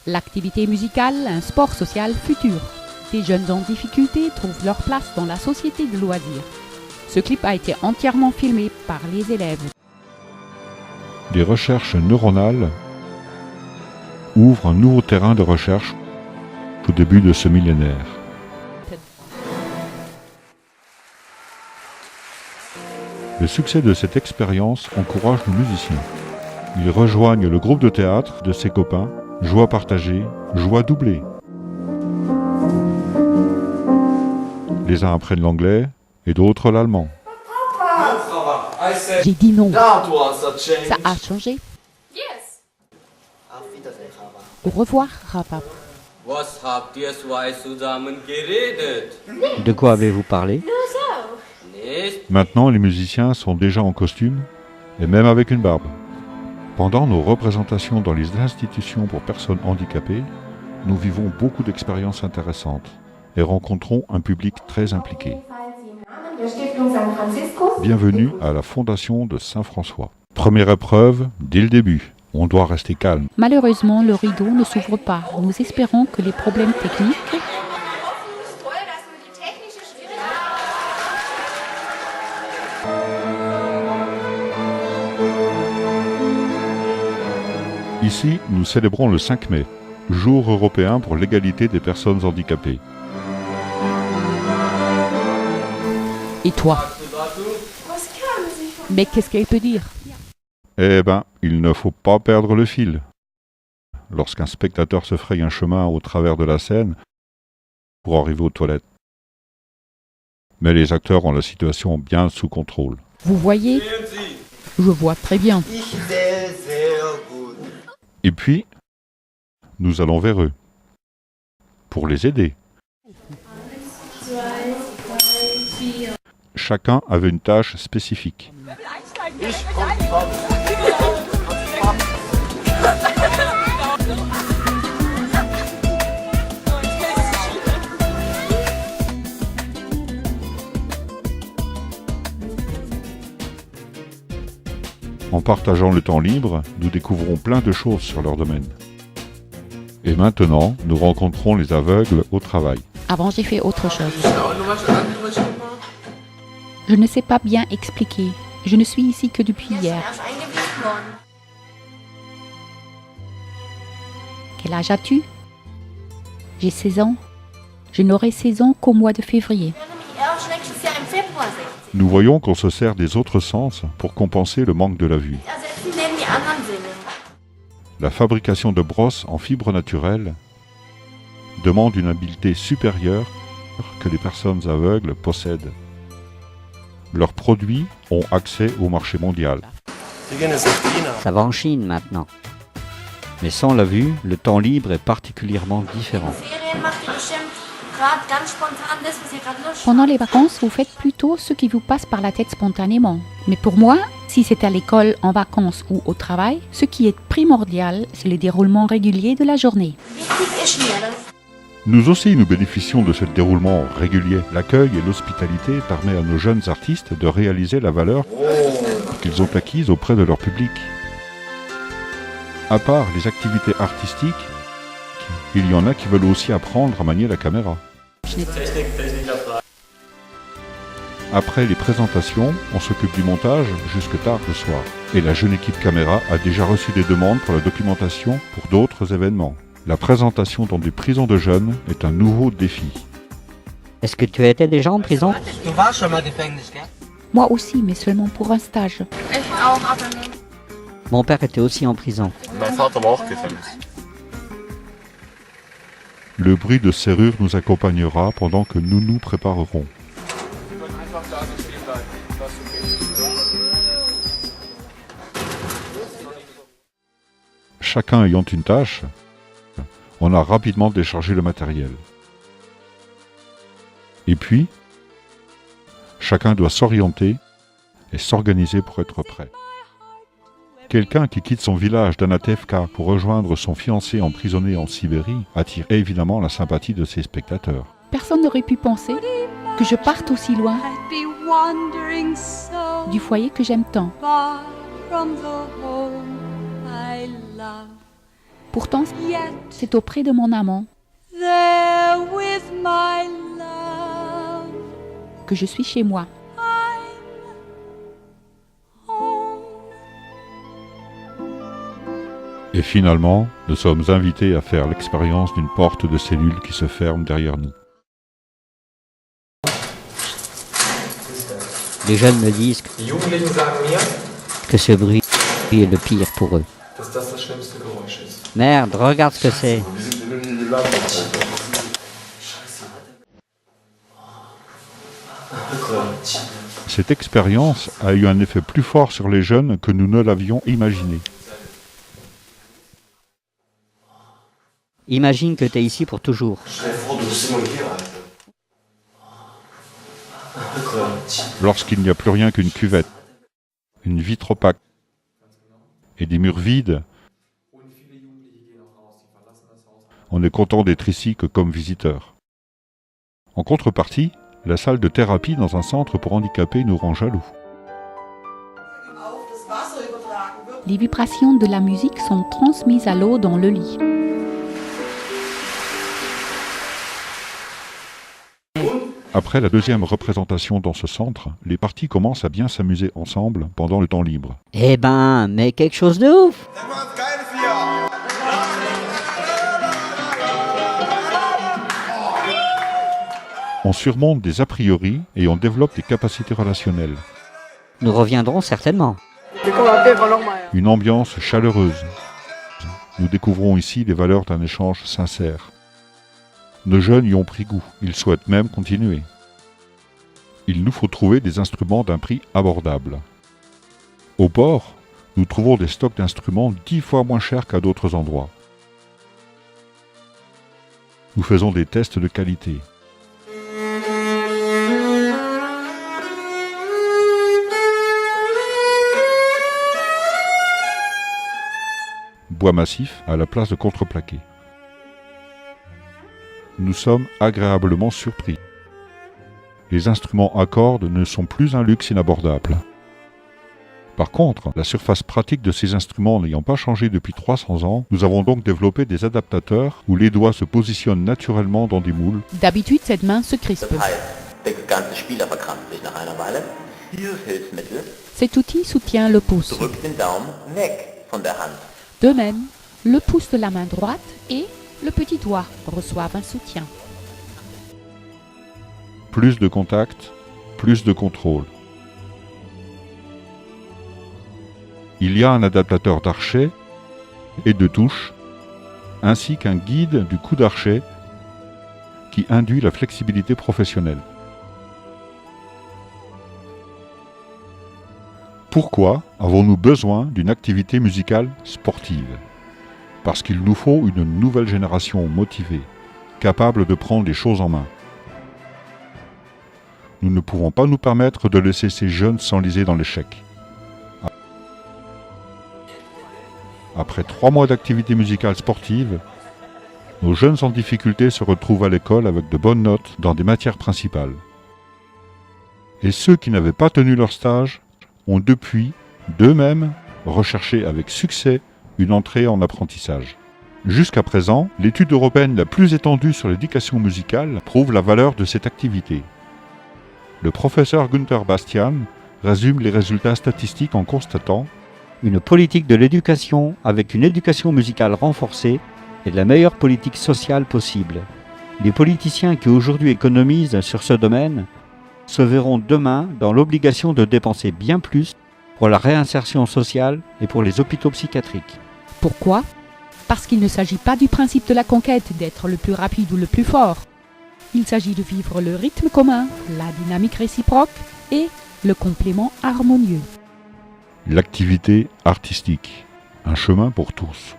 L'activité musicale, un sport social futur. Des jeunes en difficulté trouvent leur place dans la société de loisirs. Ce clip a été entièrement filmé par les élèves. Les recherches neuronales ouvrent un nouveau terrain de recherche au début de ce millénaire. Le succès de cette expérience encourage nos musiciens. Ils rejoignent le groupe de théâtre de ses copains, joie partagée, joie doublée. Les uns apprennent l'anglais et d'autres l'allemand. J'ai dit non. Ça a changé. Au revoir, Rapa. De quoi avez-vous parlé? Maintenant, les musiciens sont déjà en costume et même avec une barbe. Pendant nos représentations dans les institutions pour personnes handicapées, nous vivons beaucoup d'expériences intéressantes et rencontrons un public très impliqué. Bienvenue à la Fondation de Saint-François. Première épreuve, dès le début, on doit rester calme. Malheureusement, le rideau ne s'ouvre pas. Nous espérons que les problèmes techniques Ici, nous célébrons le 5 mai, jour européen pour l'égalité des personnes handicapées. Et toi? Mais qu'est-ce qu'elle peut dire? Eh ben, il ne faut pas perdre le fil. Lorsqu'un spectateur se fraye un chemin au travers de la scène pour arriver aux toilettes. Mais les acteurs ont la situation bien sous contrôle. Vous voyez? Je vois très bien. Et puis, nous allons vers eux, pour les aider. Chacun avait une tâche spécifique. En partageant le temps libre, nous découvrons plein de choses sur leur domaine. Et maintenant, nous rencontrons les aveugles au travail. Avant, j'ai fait autre chose. Je ne sais pas bien expliquer. Je ne suis ici que depuis hier. Quel âge as-tu? J'ai 16 ans. Je n'aurai 16 ans qu'au mois de février. Nous voyons qu'on se sert des autres sens pour compenser le manque de la vue. La fabrication de brosses en fibres naturelles demande une habileté supérieure que les personnes aveugles possèdent. Leurs produits ont accès au marché mondial. Ça va en Chine maintenant. Mais sans la vue, le temps libre est particulièrement différent. Pendant les vacances, vous faites plutôt ce qui vous passe par la tête spontanément. Mais pour moi, si c'est à l'école, en vacances ou au travail, ce qui est primordial, c'est le déroulement régulier de la journée. Nous aussi, nous bénéficions de ce déroulement régulier. L'accueil et l'hospitalité permettent à nos jeunes artistes de réaliser la valeur qu'ils ont acquise auprès de leur public. À part les activités artistiques, il y en a qui veulent aussi apprendre à manier la caméra. Après les présentations, on s'occupe du montage jusque tard le soir. Et la jeune équipe caméra a déjà reçu des demandes pour la documentation pour d'autres événements. La présentation dans des prisons de jeunes est un nouveau défi. Est-ce que tu étais déjà en prison? Moi aussi, mais seulement pour un stage. Mon père était aussi en prison. Le bruit de serrure nous accompagnera pendant que nous nous préparerons. Chacun ayant une tâche, on a rapidement déchargé le matériel. Et puis, chacun doit s'orienter et s'organiser pour être prêt. Quelqu'un qui quitte son village d'Anatevka pour rejoindre son fiancé emprisonné en Sibérie attire évidemment la sympathie de ses spectateurs. Personne n'aurait pu penser que je parte aussi loin du foyer que j'aime tant. Pourtant, c'est auprès de mon amant que je suis chez moi. Et finalement, nous sommes invités à faire l'expérience d'une porte de cellule qui se ferme derrière nous. Les jeunes me disent que ce bruit est le pire pour eux. Merde, regarde ce que c'est. Cette expérience a eu un effet plus fort sur les jeunes que nous ne l'avions imaginé. Imagine que tu es ici pour toujours. Lorsqu'il n'y a plus rien qu'une cuvette, une vitre opaque et des murs vides, on est content d'être ici que comme visiteur. En contrepartie, la salle de thérapie dans un centre pour handicapés nous rend jaloux. Les vibrations de la musique sont transmises à l'eau dans le lit. Après la deuxième représentation dans ce centre, les parties commencent à bien s'amuser ensemble pendant le temps libre. Eh ben, mais quelque chose de ouf! On surmonte des a priori et on développe des capacités relationnelles. Nous reviendrons certainement. Une ambiance chaleureuse. Nous découvrons ici les valeurs d'un échange sincère. Nos jeunes y ont pris goût, ils souhaitent même continuer. Il nous faut trouver des instruments d'un prix abordable. Au port, nous trouvons des stocks d'instruments 10 fois moins chers qu'à d'autres endroits. Nous faisons des tests de qualité. Bois massif à la place de contreplaqué. Nous sommes agréablement surpris. Les instruments à cordes ne sont plus un luxe inabordable. Par contre, la surface pratique de ces instruments n'ayant pas changé depuis 300 ans, nous avons donc développé des adaptateurs où les doigts se positionnent naturellement dans des moules. D'habitude, cette main se crispe. Cet outil soutient le pouce. De même, le pouce de la main droite et le petit doigt reçoivent un soutien. Plus de contact, plus de contrôle. Il y a un adaptateur d'archet et de touche, ainsi qu'un guide du coup d'archet qui induit la flexibilité professionnelle. Pourquoi avons-nous besoin d'une activité musicale sportive ? Parce qu'il nous faut une nouvelle génération motivée, capable de prendre les choses en main. Nous ne pouvons pas nous permettre de laisser ces jeunes s'enliser dans l'échec. Après 3 mois d'activité musicale sportive, nos jeunes en difficulté se retrouvent à l'école avec de bonnes notes dans des matières principales. Et ceux qui n'avaient pas tenu leur stage ont depuis, d'eux-mêmes, recherché avec succès une entrée en apprentissage. Jusqu'à présent, l'étude européenne la plus étendue sur l'éducation musicale prouve la valeur de cette activité. Le professeur Günther Bastian résume les résultats statistiques en constatant Une politique de l'éducation avec une éducation musicale renforcée est la meilleure politique sociale possible. Les politiciens qui aujourd'hui économisent sur ce domaine se verront demain dans l'obligation de dépenser bien plus pour la réinsertion sociale et pour les hôpitaux psychiatriques. Pourquoi ? Parce qu'il ne s'agit pas du principe de la conquête d'être le plus rapide ou le plus fort. Il s'agit de vivre le rythme commun, la dynamique réciproque et le complément harmonieux. l'activité artistique, un chemin pour tous.